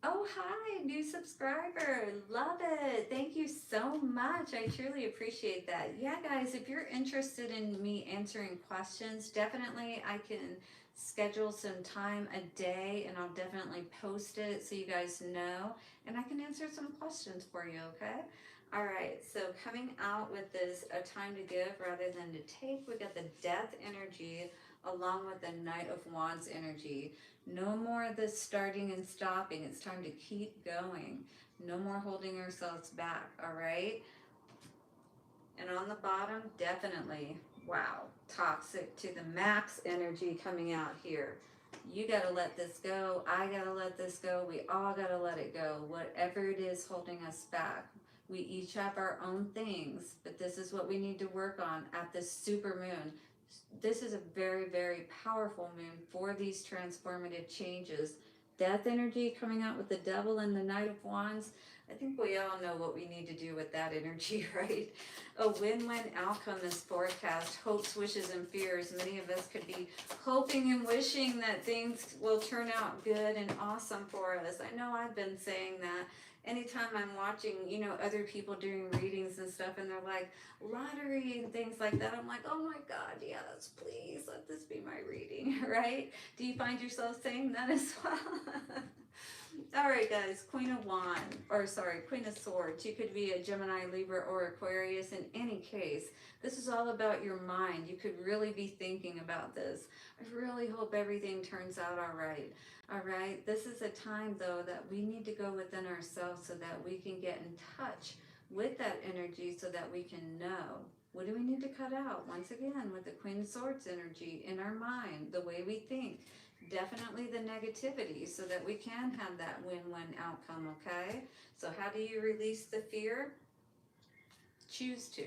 A: Oh, hi, new subscriber. Love it. Thank you so much. I truly appreciate that. Yeah, guys, if you're interested in me answering questions, definitely I can schedule some time a day, and I'll definitely post it so you guys know, and I can answer some questions for you, okay? All right, so coming out with this, a time to give rather than to take, we got the death energy along with the Knight of Wands energy. No more of this starting and stopping. It's time to keep going. No more holding ourselves back, all right? And on the bottom, definitely, wow, toxic to the max energy coming out here. You got to let this go. I got to let this go. We all got to let it go. Whatever it is holding us back. We each have our own things, but this is what we need to work on at this super moon. This is a very, very powerful moon for these transformative changes. Death energy coming out with the devil and the Knight of Wands. I think we all know what we need to do with that energy, right? A win-win outcome is forecast. Hopes, wishes, and fears. Many of us could be hoping and wishing that things will turn out good and awesome for us. I know I've been saying that. Anytime I'm watching, other people doing readings and stuff, and they're like, lottery and things like that, I'm like, oh my God, yes, please let this be my reading, right? Do you find yourself saying that as well? All right, guys, Queen of Swords. You could be a Gemini, Libra, or Aquarius. In any case, this is all about your mind. You could really be thinking about this. I really hope everything turns out all right. All right, this is a time, though, that we need to go within ourselves so that we can get in touch with that energy so that we can know what do we need to cut out. Once again, with the Queen of Swords energy in our mind, the way we think, definitely the negativity so that we can have that win-win outcome, okay? So how do you release the fear? Choose to.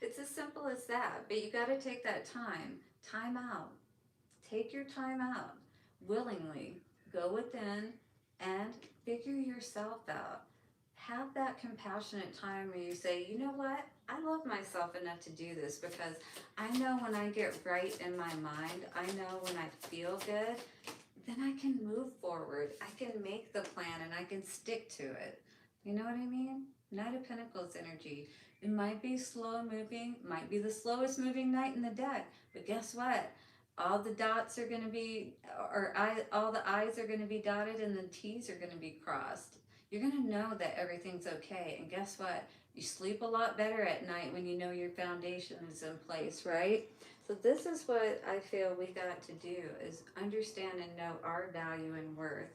A: It's as simple as that, but you got to take that time out. Take your time out willingly. Go within and figure yourself out. Have that compassionate time where you say, you know what? I love myself enough to do this because I know when I get right in my mind, I know when I feel good, then I can move forward. I can make the plan and I can stick to it. You know what I mean? Knight of Pentacles energy. It might be slow moving, might be the slowest moving knight in the deck, but guess what? All the dots are going to be, all the I's are going to be dotted and the T's are going to be crossed. You're going to know that everything's okay. And guess what? You sleep a lot better at night when you know your foundation is in place, right? So this is what I feel we got to do is understand and know our value and worth.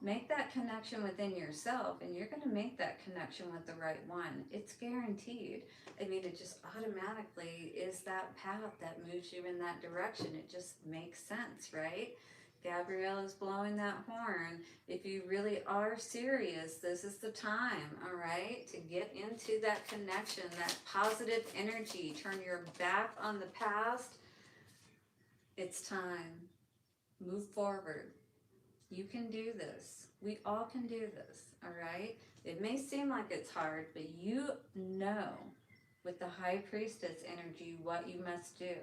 A: Make that connection within yourself and you're going to make that connection with the right one. It's guaranteed. I mean, it just automatically is that path that moves you in that direction. It just makes sense, right? Gabrielle is blowing that horn. If you really are serious, this is the time, all right, to get into that connection, that positive energy. Turn your back on the past. It's time. Move forward. You can do this. We all can do this, all right? It may seem like it's hard, but you know with the High Priestess energy what you must do.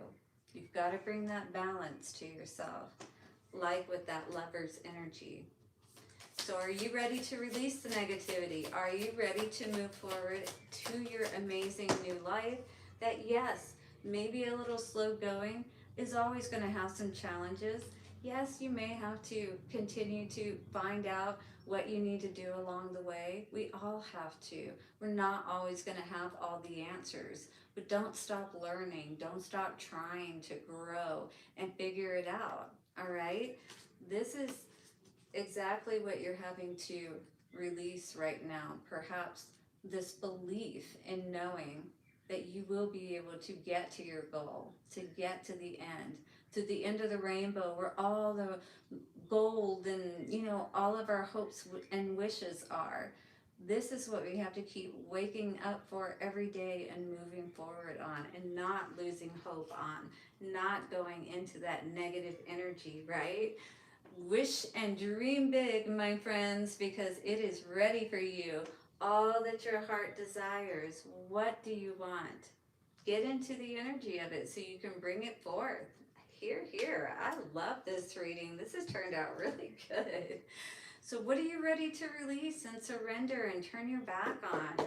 A: You've got to bring that balance to yourself, like with that Lover's energy. So are you ready to release the negativity? Are you ready to move forward to your amazing new life? That, yes, maybe a little slow going, is always going to have some challenges. Yes, you may have to continue to find out what you need to do along the way. We all have to. We're not always going to have all the answers. But don't stop learning. Don't stop trying to grow and figure it out. All right? This is exactly what you're having to release right now. Perhaps this belief in knowing that you will be able to get to your goal, to get to the end of the rainbow where all the gold and, you know, all of our hopes and wishes are. This is what we have to keep waking up for every day and moving forward on and not losing hope on, not going into that negative energy, right? Wish and dream big, my friends, because it is ready for you. All that your heart desires. What do you want? Get into the energy of it so you can bring it forth. Here. I love this reading. This has turned out really good. So what are you ready to release and surrender and turn your back on?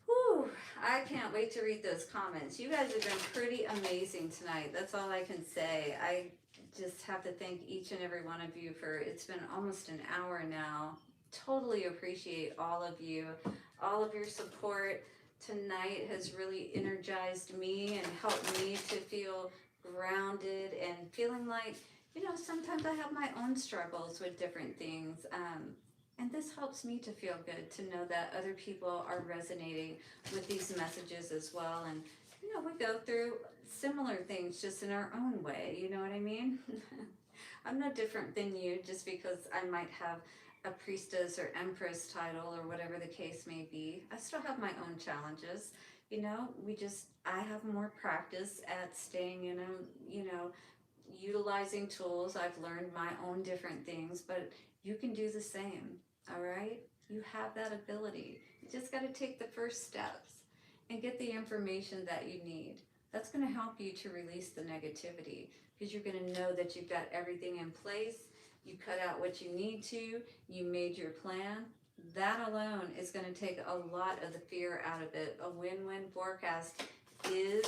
A: Whew, I can't wait to read those comments. You guys have been pretty amazing tonight. That's all I can say. I just have to thank each and every one of you for, it's been almost an hour now. Totally appreciate all of you. All of your support tonight has really energized me and helped me to feel grounded and feeling like, you know, sometimes I have my own struggles with different things. And this helps me to feel good to know that other people are resonating with these messages as well. And, you know, we go through similar things just in our own way. You know what I mean? I'm no different than you just because I might have a priestess or empress title or whatever the case may be. I still have my own challenges. You know, I have more practice at staying in a, you know, utilizing tools. I've learned my own different things, but you can do the same, all right? You have that ability. You just got to take the first steps and get the information that you need. That's going to help you to release the negativity because you're going to know that you've got everything in place. You cut out what you need to. You made your plan. That alone is going to take a lot of the fear out of it. A win-win forecast is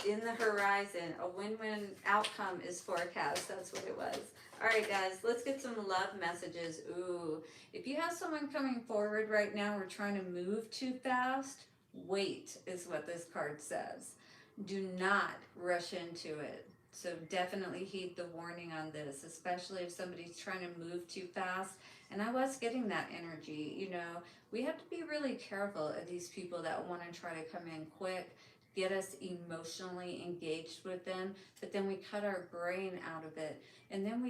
A: in the horizon. A win-win outcome is forecast. That's what it was. All right, guys, let's get some love messages. Ooh, if you have someone coming forward right now, we're trying to move too fast, wait is what this card says. Do not rush into it. So definitely heed the warning on this, especially if somebody's trying to move too fast. And I was getting that energy, you know. We have to be really careful of these people that want to try to come in quick, get us emotionally engaged with them, but then we cut our brain out of it. And then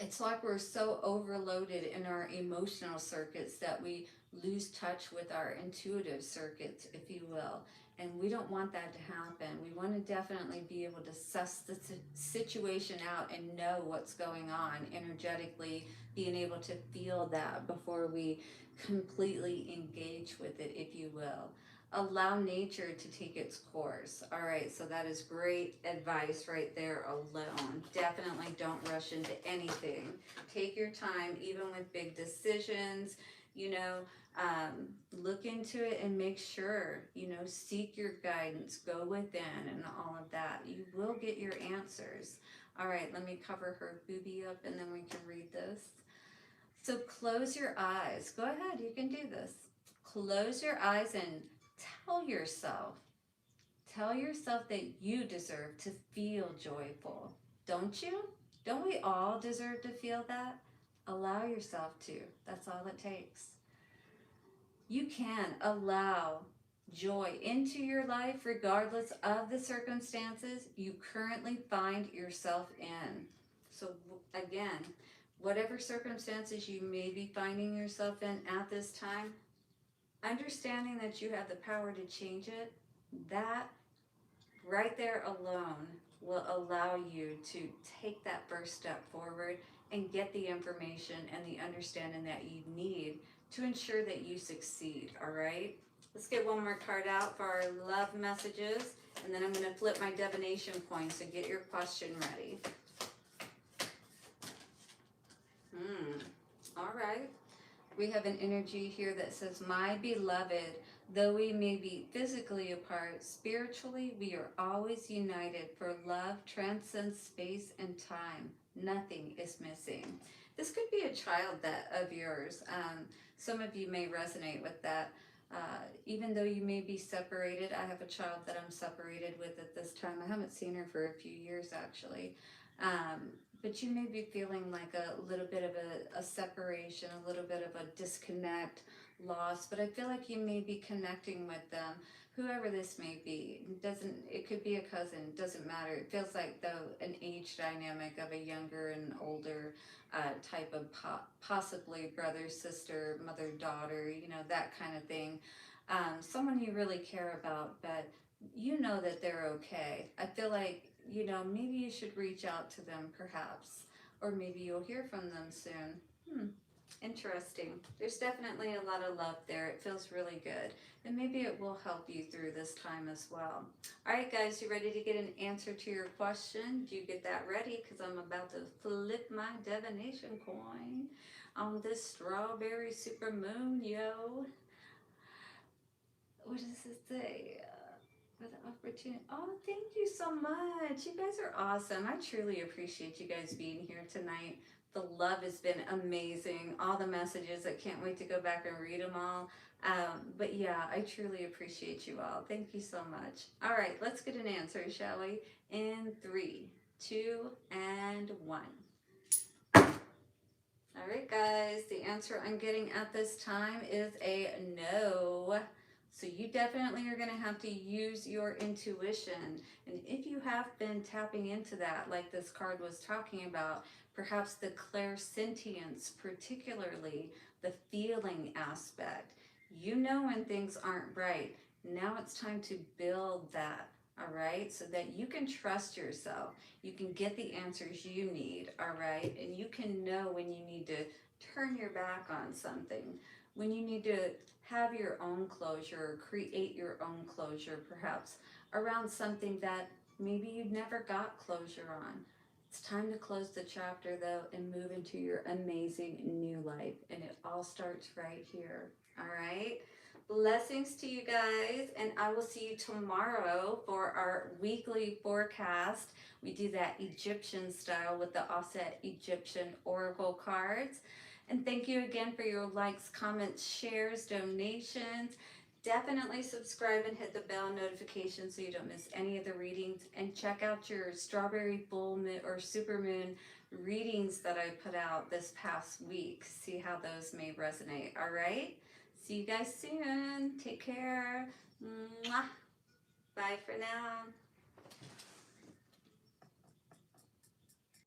A: it's like we're so overloaded in our emotional circuits that we lose touch with our intuitive circuits, if you will. And we don't want that to happen. We want to definitely be able to suss the situation out and know what's going on energetically, being able to feel that before we completely engage with it, if you will. Allow nature to take its course. All right, so that is great advice right there alone. Definitely don't rush into anything. Take your time, even with big decisions, you know, look into it and make sure, you know, seek your guidance, go within and all of that. You will get your answers. All right, let me cover her boobie up and then we can read this. So close your eyes. Go ahead, you can do this. Close your eyes and tell yourself, tell yourself that you deserve to feel joyful. Don't you? Don't we all deserve to feel that? Allow yourself to. That's all it takes. You can allow joy into your life regardless of the circumstances you currently find yourself in. So, again, whatever circumstances you may be finding yourself in at this time, understanding that you have the power to change it, that right there alone will allow you to take that first step forward and get the information and the understanding that you need to ensure that you succeed. All right, let's get one more card out for our love messages, and then I'm going to flip my divination coin, so get your question ready. All right, we have an energy here that says, my beloved, though we may be physically apart, spiritually we are always united, for love transcends space and time. Nothing is missing. This could be a child that of yours. Some of you may resonate with that. Even though you may be separated, I have a child that I'm separated with at this time. I haven't seen her for a few years actually. But you may be feeling like a little bit of a separation, a little bit of a disconnect, loss, but I feel like you may be connecting with them, whoever this may be. It could be a cousin, it doesn't matter. It feels like though an age dynamic of a younger and older type of possibly brother, sister, mother, daughter, you know, that kind of thing. Someone you really care about, but you know that they're okay. I feel like, you know, maybe you should reach out to them perhaps, or maybe you'll hear from them soon. Interesting. There's definitely a lot of love there. It feels really good. And maybe it will help you through this time as well. All right, guys, you ready to get an answer to your question? Do you get that ready? Because I'm about to flip my divination coin on this strawberry super moon, yo. What does it say? For the opportunity. Oh, thank you so much. You guys are awesome. I truly appreciate you guys being here tonight. The love has been amazing. All the messages, I can't wait to go back and read them all. But yeah, I truly appreciate you all. Thank you so much. All right, let's get an answer, shall we? In 3, 2, and 1. All right, guys, the answer I'm getting at this time is a no. So you definitely are going to have to use your intuition. And if you have been tapping into that, like this card was talking about, perhaps the clairsentience, particularly the feeling aspect, you know when things aren't right. Now it's time to build that. All right, so that you can trust yourself. You can get the answers you need, all right? And you can know when you need to turn your back on something, when you need to have your own closure or create your own closure, perhaps around something that maybe you never got closure on. It's time to close the chapter though and move into your amazing new life. And it all starts right here, all right? Blessings to you guys, and I will see you tomorrow for our weekly forecast. We do that Egyptian style with the offset Egyptian oracle cards. And thank you again for your likes, comments, shares, donations. definitely subscribe and hit the bell notification so you don't miss any of the readings. And check out your strawberry full moon or supermoon readings that I put out this past week. See how those may resonate. All right. See you guys soon. Take care. Mwah. Bye for now.